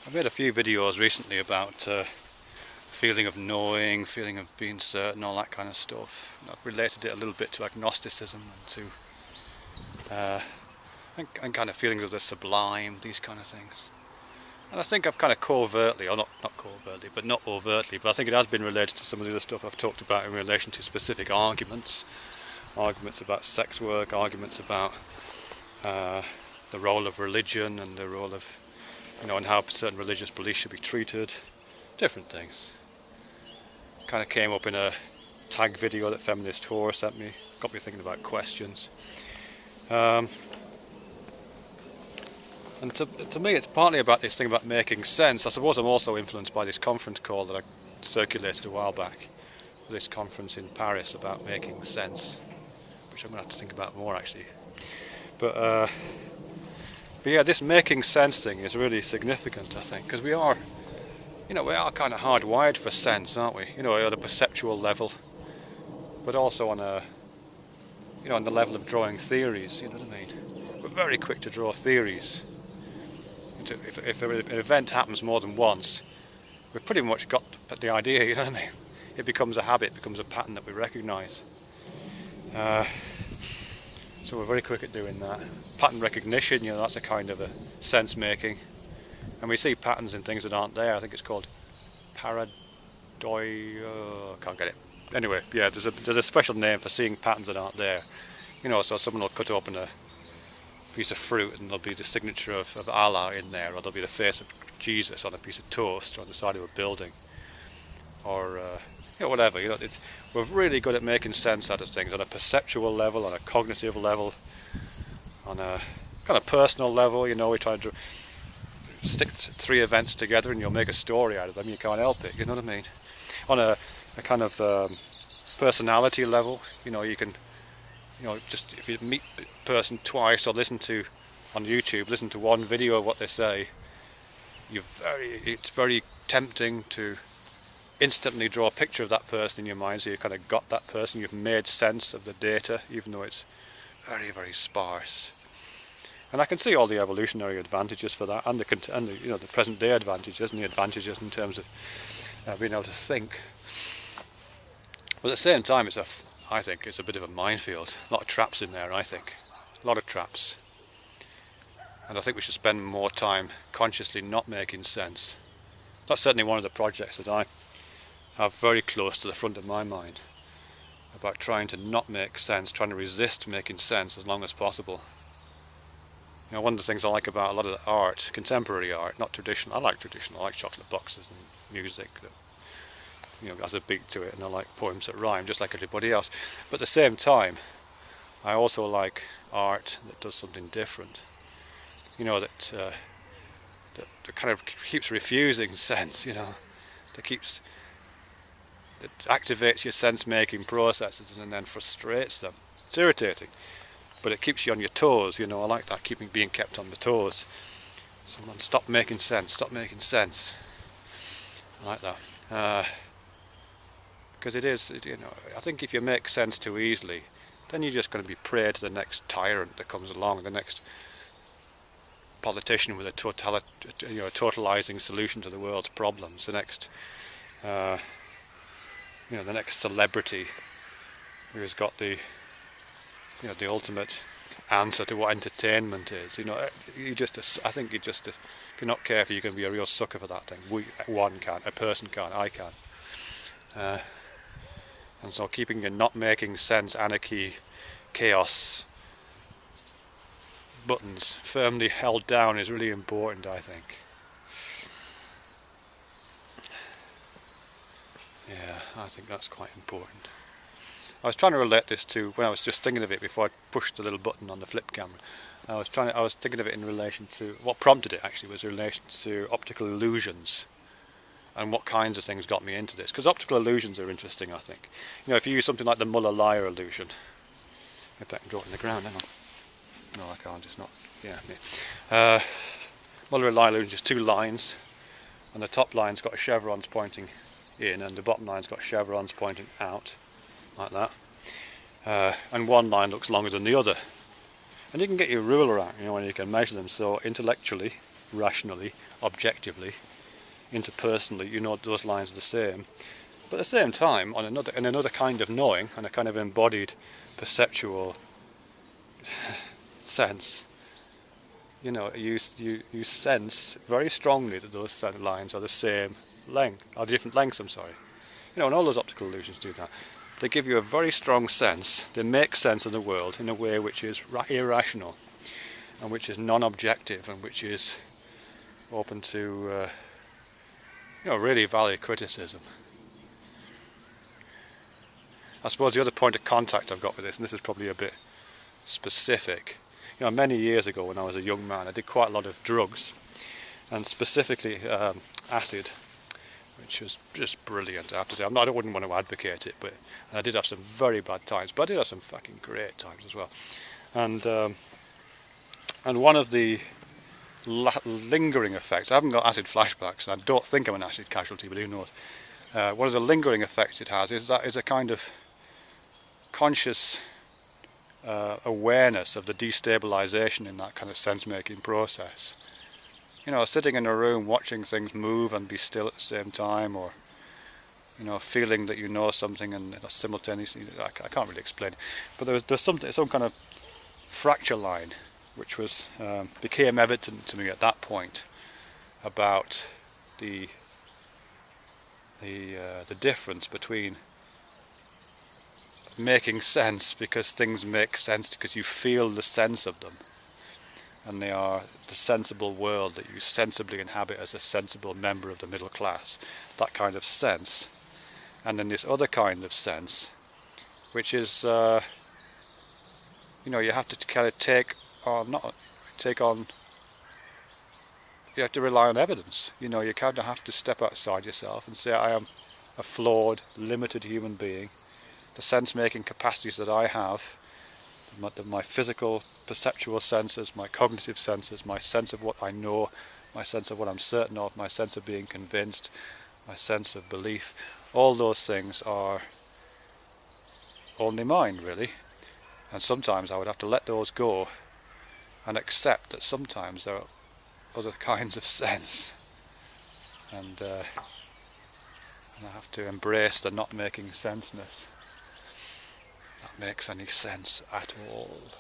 I've made a few videos recently about feeling of knowing, feeling of being certain, all that kind of stuff. I've related it a little bit to agnosticism and kind of feelings of the sublime, these kind of things. And I think I've kind of covertly, or not covertly, but not overtly, but I think it has been related to some of the other stuff I've talked about in relation to specific arguments about sex work, arguments about the role of religion and the role of, and how certain religious beliefs should be treated, different things. Kind of came up in a tag video that Feminist Whore sent me, got me thinking about questions. And to me it's partly about this thing about making sense. I suppose I'm also influenced by this conference call that I circulated a while back, for this conference in Paris about making sense, which I'm going to have to think about more actually. But yeah, this making sense thing is really significant, I think, because we are kind of hardwired for sense, aren't we? At a perceptual level, but also on on the level of drawing theories. You know what I mean? We're very quick to draw theories. If an event happens more than once, we've pretty much got the idea. You know what I mean? It becomes a habit, becomes a pattern that we recognise. So we're very quick at doing that. Pattern recognition, that's a kind of a sense making. And we see patterns in things that aren't there. I think it's called I can't get it. Anyway, yeah, there's a special name for seeing patterns that aren't there. So someone will cut open a piece of fruit and there'll be the signature of Allah in there, or there'll be the face of Jesus on a piece of toast or on the side of a building, or whatever. We're really good at making sense out of things on a perceptual level, on a cognitive level, on a kind of personal level. We try to stick three events together and you'll make a story out of them. You can't help it. You know what I mean? On a kind of personality level, you can, just if you meet a person twice or listen to one video of what they say, it's very tempting to instantly draw a picture of that person in your mind. So you kind of got that person. You've made sense of the data, even though it's very, very sparse. And I can see all the evolutionary advantages for that, and the present day advantages, and the advantages in terms of being able to think. But at the same time, I think it's a bit of a minefield. A lot of traps in there, I think. A lot of traps. And I think we should spend more time consciously not making sense. That's certainly one of the projects that I have very close to the front of my mind, about trying to not make sense, trying to resist making sense as long as possible. One of the things I like about a lot of the art, contemporary art, not traditional. I like traditional. I like chocolate boxes and music that has a beat to it, and I like poems that rhyme, just like everybody else. But at the same time, I also like art that does something different. That kind of keeps refusing sense. That activates your sense-making processes and then frustrates them. It's irritating, but it keeps you on your toes. I like that, being kept on the toes. Someone, stop making sense. I like that. Because it is, I think if you make sense too easily, then you're just going to be prey to the next tyrant that comes along, the next politician with a totalizing solution to the world's problems, the next celebrity who's got the ultimate answer to what entertainment is. I think if you're not careful, you're going to be a real sucker for that thing. A person can, I can. And so keeping your not making sense, anarchy, chaos buttons firmly held down is really important, I think. Yeah, I think that's quite important. I was trying to relate this to, when I was just thinking of it before I pushed the little button on the flip camera, I was thinking of it in relation to, what prompted it actually was in relation to optical illusions, and what kinds of things got me into this. Because optical illusions are interesting, I think. If you use something like the Muller-Lyer illusion, if I can draw it in the ground, hang on. No, I can't, it's not, yeah. Muller-Lyer illusion is just two lines, and the top line's got chevrons pointing in, and the bottom line's got chevrons pointing out, like that. And one line looks longer than the other. And you can get your ruler out, and you can measure them. So intellectually, rationally, objectively, interpersonally, you know those lines are the same. But at the same time, in another kind of knowing, and a kind of embodied perceptual sense, you know, you sense very strongly that those lines are the same length, or different lengths, I'm sorry. You know, and all those optical illusions do that. They give you a very strong sense, they make sense of the world in a way which is irrational, and which is non-objective, and which is open to, you know, really valid criticism. I suppose the other point of contact I've got with this, and this is probably a bit specific, you know, many years ago when I was a young man, I did quite a lot of drugs, and specifically acid, which was just brilliant, I have to say. I wouldn't want to advocate it, but I did have some very bad times, but I did have some fucking great times as well. And one of the lingering effects, I haven't got acid flashbacks, and I don't think I'm an acid casualty, but who knows. One of the lingering effects it has is a kind of conscious awareness of the destabilization in that kind of sense-making process. You know, sitting in a room watching things move and be still at the same time, or, you know, feeling that you know something and simultaneously, I can't really explain it, but there's some kind of fracture line which was became evident to me at that point about the difference between making sense because things make sense because you feel the sense of them, and they are the sensible world that you sensibly inhabit as a sensible member of the middle class, that kind of sense. And then this other kind of sense, which is, you know, you have to kind of you have to rely on evidence. You know, you kind of have to step outside yourself and say, I am a flawed, limited human being. The sense-making capacities that I have, my physical, perceptual senses, my cognitive senses, my sense of what I know, my sense of what I'm certain of, my sense of being convinced, my sense of belief, all those things are only mine, really. And sometimes I would have to let those go and accept that sometimes there are other kinds of sense, and I have to embrace the not making senseness that makes any sense at all.